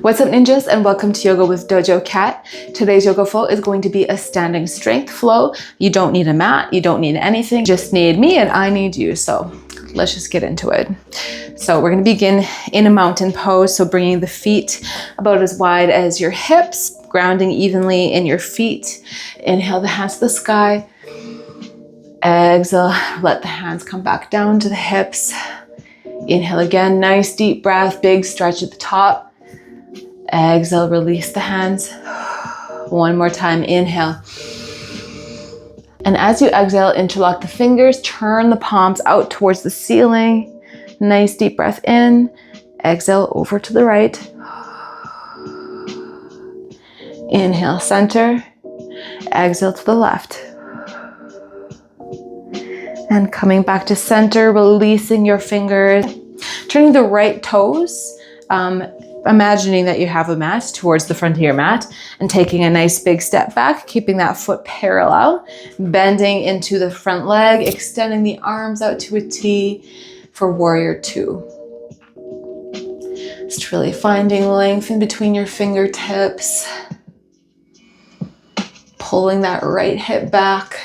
What's up, ninjas, and welcome to Yoga with Dojo Cat. Today's yoga flow is going to be a standing strength flow. You don't need a mat, you don't need anything, you just need me and I need you. So let's just get into it. So we're going to begin in a mountain pose. So bringing the feet about as wide as your hips, grounding evenly in your feet. Inhale the hands to the sky. Exhale, let the hands come back down to the hips. Inhale again, nice deep breath, big stretch at the top. Exhale, release the hands. One more time, inhale. And as you exhale, interlock the fingers, turn the palms out towards the ceiling. Nice deep breath in. Exhale over to the right. Inhale, center. Exhale to the left. And coming back to center, releasing your fingers. Turning the right toes. Imagining that you have a mat towards the front of your mat and taking a nice big step back, keeping that foot parallel, bending into the front leg, extending the arms out to a T for warrior two. Just really finding length in between your fingertips, pulling that right hip back.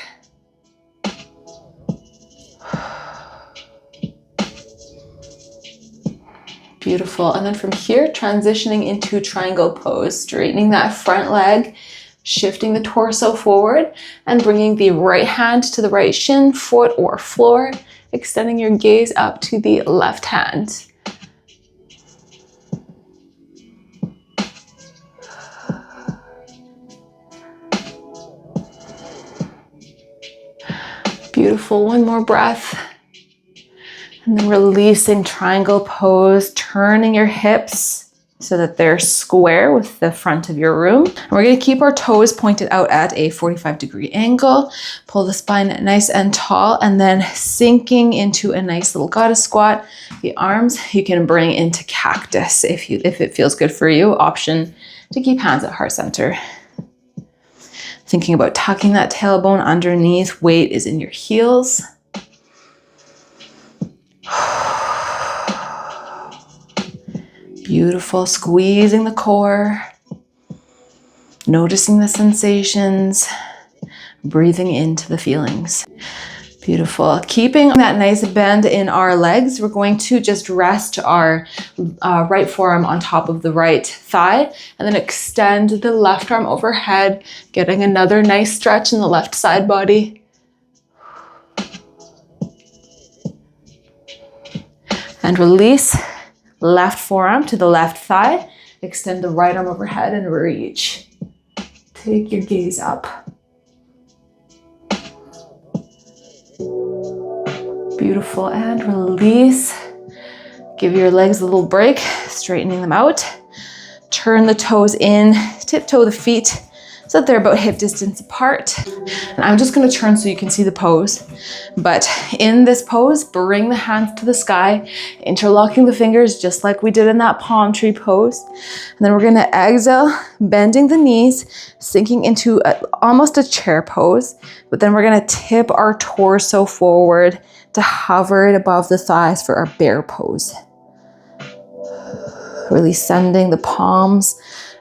Beautiful. And then from here, transitioning into triangle pose, straightening that front leg, shifting the torso forward and bringing the right hand to the right shin, foot or floor, extending your gaze up to the left hand. Beautiful. One more breath. And then releasing triangle pose, turning your hips so that they're square with the front of your room. And we're going to keep our toes pointed out at a 45-degree angle. Pull the spine nice and tall, and then sinking into a nice little goddess squat. The arms you can bring into cactus if it feels good for you. Option to keep hands at heart center. Thinking about tucking that tailbone underneath. Weight is in your heels. Beautiful. Squeezing the core, noticing the sensations, breathing into the feelings. Beautiful. Keeping that nice bend in our legs, we're going to just rest our right forearm on top of the right thigh and then extend the left arm overhead, getting another nice stretch in the left side body. And release. Left forearm to the left thigh. Extend the right arm overhead and reach. Take your gaze up. Beautiful. And release. Give your legs a little break, straightening them out. Turn the toes in, tiptoe the feet so that they're about hip distance apart. And I'm just going to turn so you can see the pose. But in this pose, bring the hands to the sky, interlocking the fingers just like we did in that palm tree pose. And then we're going to exhale, bending the knees, sinking into almost a chair pose. But then we're going to tip our torso forward to hover it above the thighs for our bear pose. Really sending the palms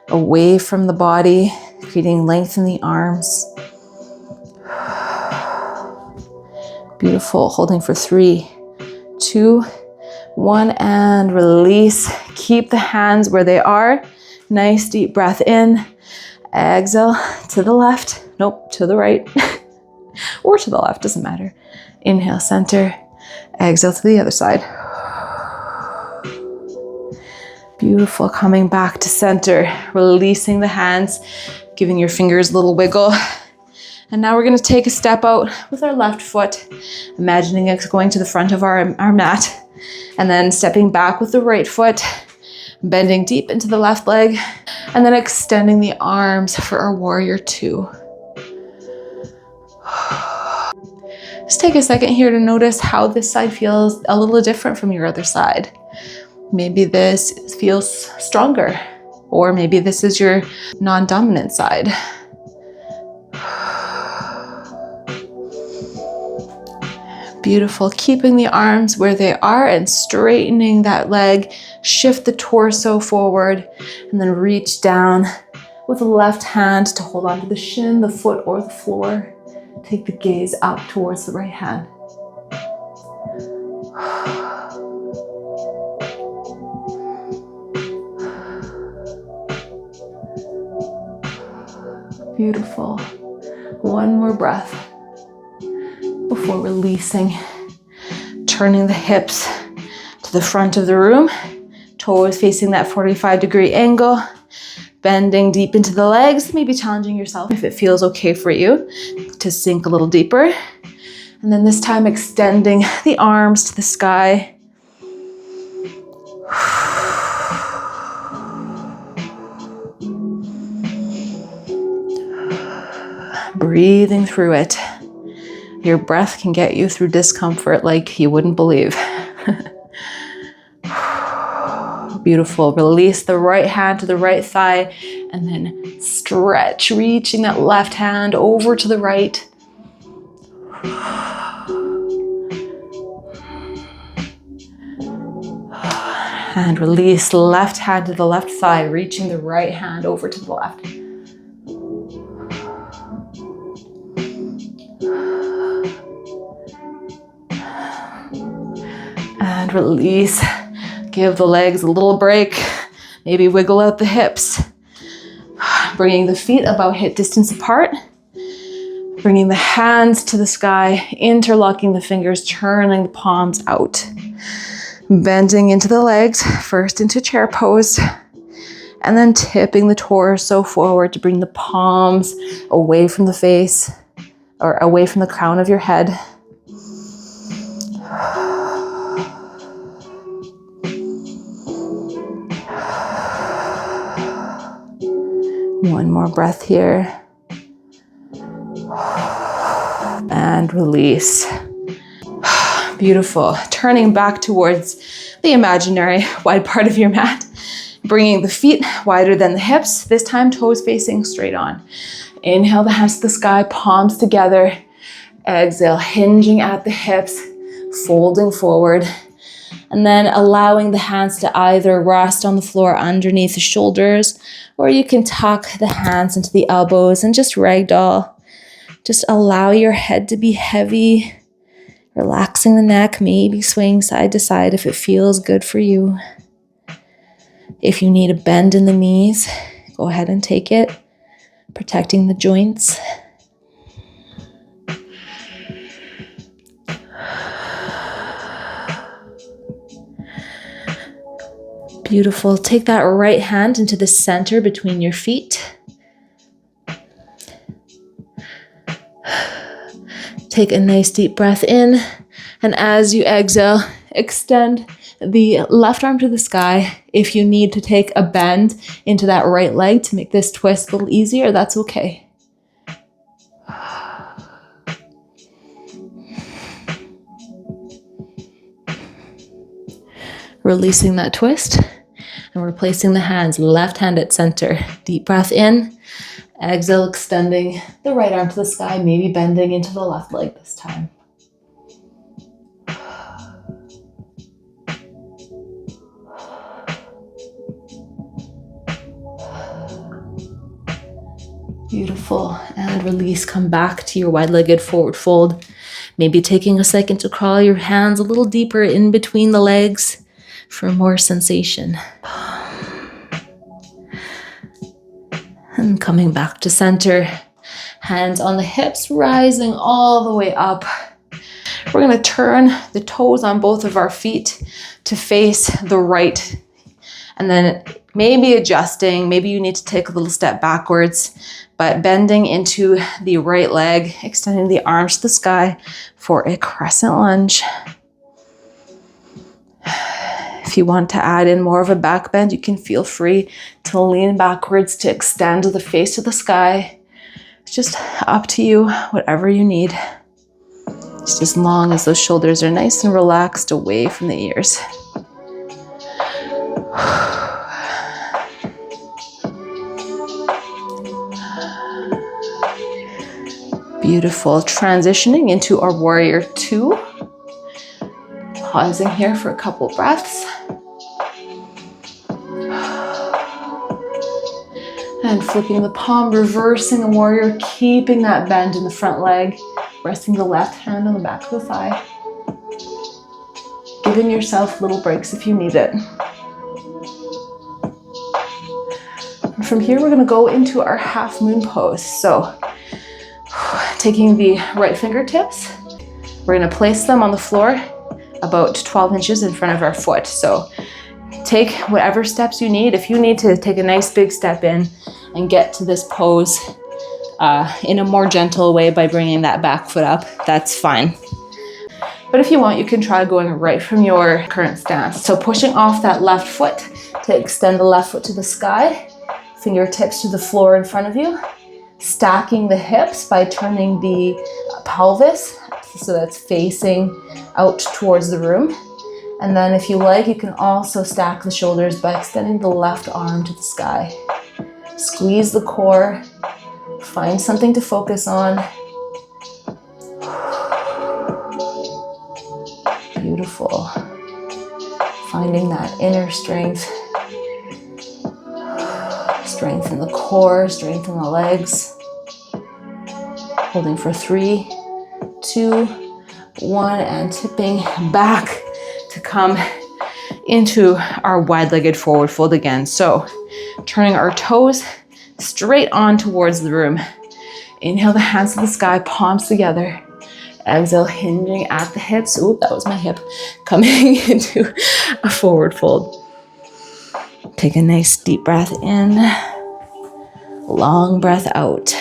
away from the body, creating length in the arms. Beautiful. Holding for 3, 2, 1, and release. Keep the hands where they are. Nice deep breath in. Exhale to the left. Nope, to the right. Or to the left, doesn't matter. Inhale, center. Exhale to the other side. Beautiful. Coming back to center. Releasing the hands. Giving your fingers a little wiggle. And now we're going to take a step out with our left foot, imagining it's going to the front of our mat, and then stepping back with the right foot, bending deep into the left leg, and then extending the arms for our warrior two. Just take a second here to notice how this side feels a little different from your other side. Maybe this feels stronger, or maybe this is your non-dominant side. Beautiful. Keeping the arms where they are and straightening that leg. Shift the torso forward and then reach down with the left hand to hold onto the shin, the foot, or the floor. Take the gaze up towards the right hand. Beautiful. One more breath before releasing. Turning the hips to the front of the room. Toes facing that 45-degree angle. Bending deep into the legs. Maybe challenging yourself if it feels okay for you to sink a little deeper. And then this time extending the arms to the sky. Breathing through it. Your breath can get you through discomfort like you wouldn't believe. Beautiful. Release the right hand to the right thigh and then stretch, reaching that left hand over to the right. And release left hand to the left thigh, reaching the right hand over to the left. And release. Give the legs a little break. Maybe wiggle out the hips. Bringing the feet about hip distance apart. Bringing the hands to the sky, interlocking the fingers, turning the palms out. Bending into the legs, first into chair pose. And then tipping the torso forward to bring the palms away from the face or away from the crown of your head. One more breath here. And release. Beautiful. Turning back towards the imaginary wide part of your mat. Bringing the feet wider than the hips. This time toes facing straight on. Inhale the hands to the sky, palms together. Exhale, hinging at the hips, folding forward. And then allowing the hands to either rest on the floor underneath the shoulders, or you can tuck the hands into the elbows and just ragdoll. Just allow your head to be heavy, relaxing the neck, maybe swaying side to side if it feels good for you. If you need a bend in the knees, go ahead and take it, protecting the joints. Beautiful. Take that right hand into the center between your feet. Take a nice deep breath in. And as you exhale, extend the left arm to the sky. If you need to take a bend into that right leg to make this twist a little easier, that's okay. Releasing that twist. And we're placing the hands, left hand at center. Deep breath in. Exhale, extending the right arm to the sky, maybe bending into the left leg this time. Beautiful. And release. Come back to your wide-legged forward fold. Maybe taking a second to crawl your hands a little deeper in between the legs for more sensation. And coming back to center. Hands on the hips, rising all the way up. We're going to turn the toes on both of our feet to face the right. And then maybe adjusting, maybe you need to take a little step backwards, but bending into the right leg, extending the arms to the sky for a crescent lunge. If you want to add in more of a back bend, you can feel free to lean backwards to extend the face to the sky. It's just up to you, whatever you need. Just as long as those shoulders are nice and relaxed away from the ears. Beautiful. Transitioning into our warrior two. Pausing here for a couple breaths. And flipping the palm, reversing a warrior, keeping that bend in the front leg, resting the left hand on the back of the thigh. Giving yourself little breaks if you need it. And from here, we're gonna go into our half moon pose. So, taking the right fingertips, we're gonna place them on the floor about 12 inches in front of our foot. So, take whatever steps you need. If you need to take a nice big step in and get to this pose in a more gentle way by bringing that back foot up, that's fine. But if you want, you can try going right from your current stance. So pushing off that left foot to extend the left foot to the sky, fingertips to the floor in front of you, stacking the hips by turning the pelvis so that's facing out towards the room. And then if you like, you can also stack the shoulders by extending the left arm to the sky. Squeeze the core, find something to focus on. Beautiful. Finding that inner strength. Strength in the core, strength in the legs. Holding for 3, 2, 1, and tipping back to come into our wide-legged forward fold again. So turning our toes straight on towards the room. Inhale the hands to the sky, palms together. Exhale, hinging at the hips. Oop, that was my hip. Coming into a forward fold. Take a nice deep breath in. Long breath out.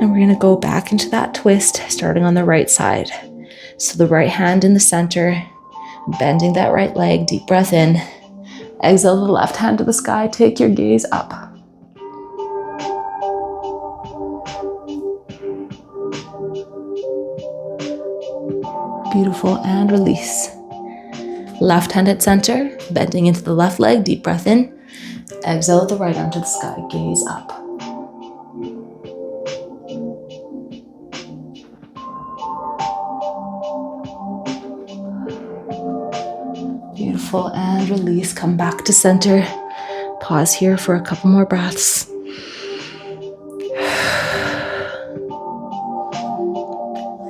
And we're gonna go back into that twist, starting on the right side. So the right hand in the center, bending that right leg, deep breath in. Exhale the left hand to the sky, take your gaze up. Beautiful, and release. Left hand at center, bending into the left leg, deep breath in. Exhale the right arm to the sky, gaze up. Beautiful, and release. Come back to center. Pause here for a couple more breaths.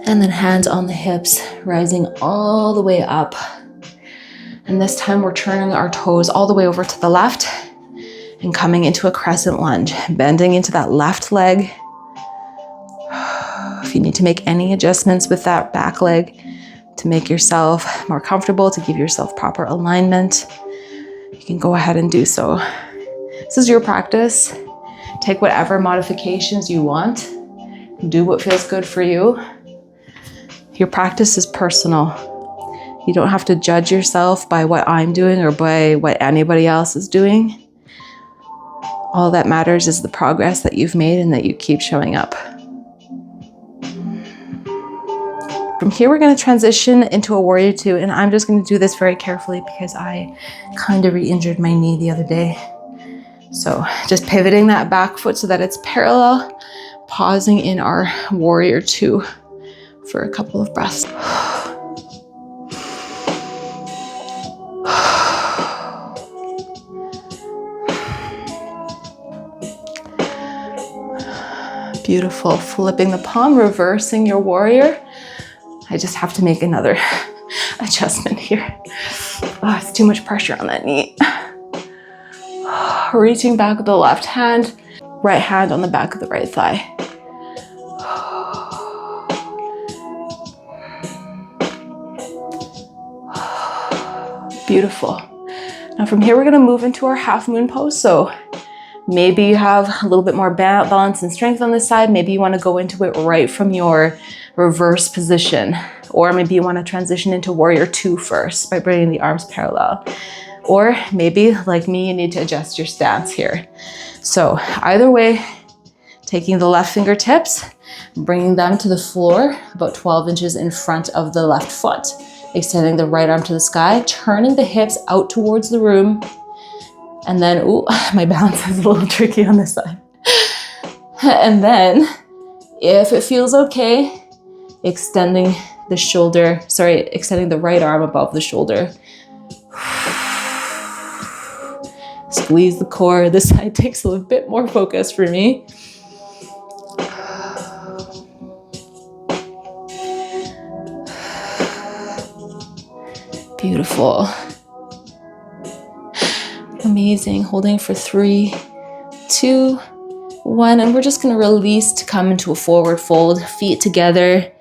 And then hands on the hips, rising all the way up. And this time we're turning our toes all the way over to the left and coming into a crescent lunge, bending into that left leg. If you need to make any adjustments with that back leg, to make yourself more comfortable, to give yourself proper alignment, you can go ahead and do so. This is your practice. Take whatever modifications you want. Do what feels good for you. Your practice is personal. You don't have to judge yourself by what I'm doing or by what anybody else is doing. All that matters is the progress that you've made and that you keep showing up. From here, we're going to transition into a warrior two, and I'm just going to do this very carefully because I kind of re-injured my knee the other day. So just pivoting that back foot so that it's parallel, pausing in our warrior two for a couple of breaths. Beautiful. Flipping the palm, reversing your warrior. I just have to make another adjustment here. Oh, it's too much pressure on that knee. Reaching back with the left hand, right hand on the back of the right thigh. Beautiful. Now from here, we're gonna move into our half moon pose. So maybe you have a little bit more balance and strength on this side. Maybe you wanna go into it right from your reverse position. Or maybe you wanna transition into warrior two first by bringing the arms parallel. Or maybe, like me, you need to adjust your stance here. So either way, taking the left fingertips, bringing them to the floor, about 12 inches in front of the left foot. Extending the right arm to the sky, turning the hips out towards the room, And then, ooh, my balance is a little tricky on this side. And then, if it feels okay, extending the right arm above the shoulder. Squeeze the core. This side takes a little bit more focus for me. Beautiful. Amazing. Holding for 3, 2, 1. And we're just going to release to come into a forward fold. Feet together.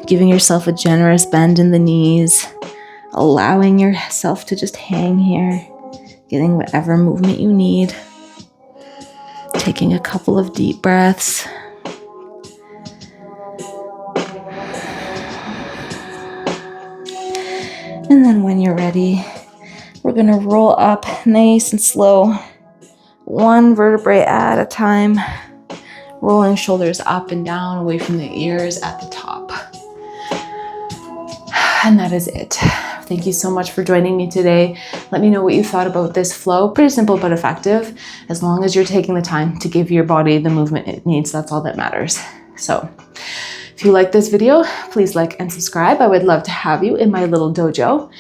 Giving yourself a generous bend in the knees. Allowing yourself to just hang here. Getting whatever movement you need. Taking a couple of deep breaths. And then when you're ready, we're going to roll up nice and slow, 1 vertebrae at a time, rolling shoulders up and down away from the ears at the top. And that is it. Thank you so much for joining me today. Let me know what you thought about this flow. Pretty simple but effective. As long as you're taking the time to give your body the movement it needs, that's all that matters. So if you like this video, please like and subscribe. I would love to have you in my little dojo.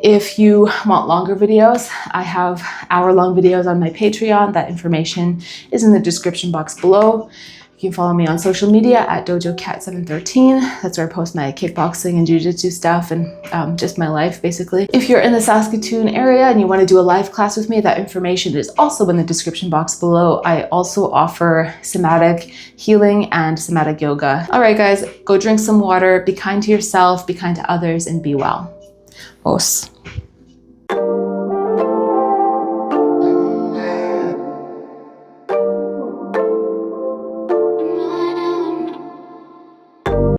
If you want longer videos, I have hour-long videos on my Patreon. That information is in the description box below. You can follow me on social media at DojoCat713. That's where I post my kickboxing and jiu-jitsu stuff and just my life, basically. If you're in the Saskatoon area and you want to do a live class with me, that information is also in the description box below. I also offer somatic healing and somatic yoga. All right, guys, go drink some water, be kind to yourself, be kind to others, and be well. Os.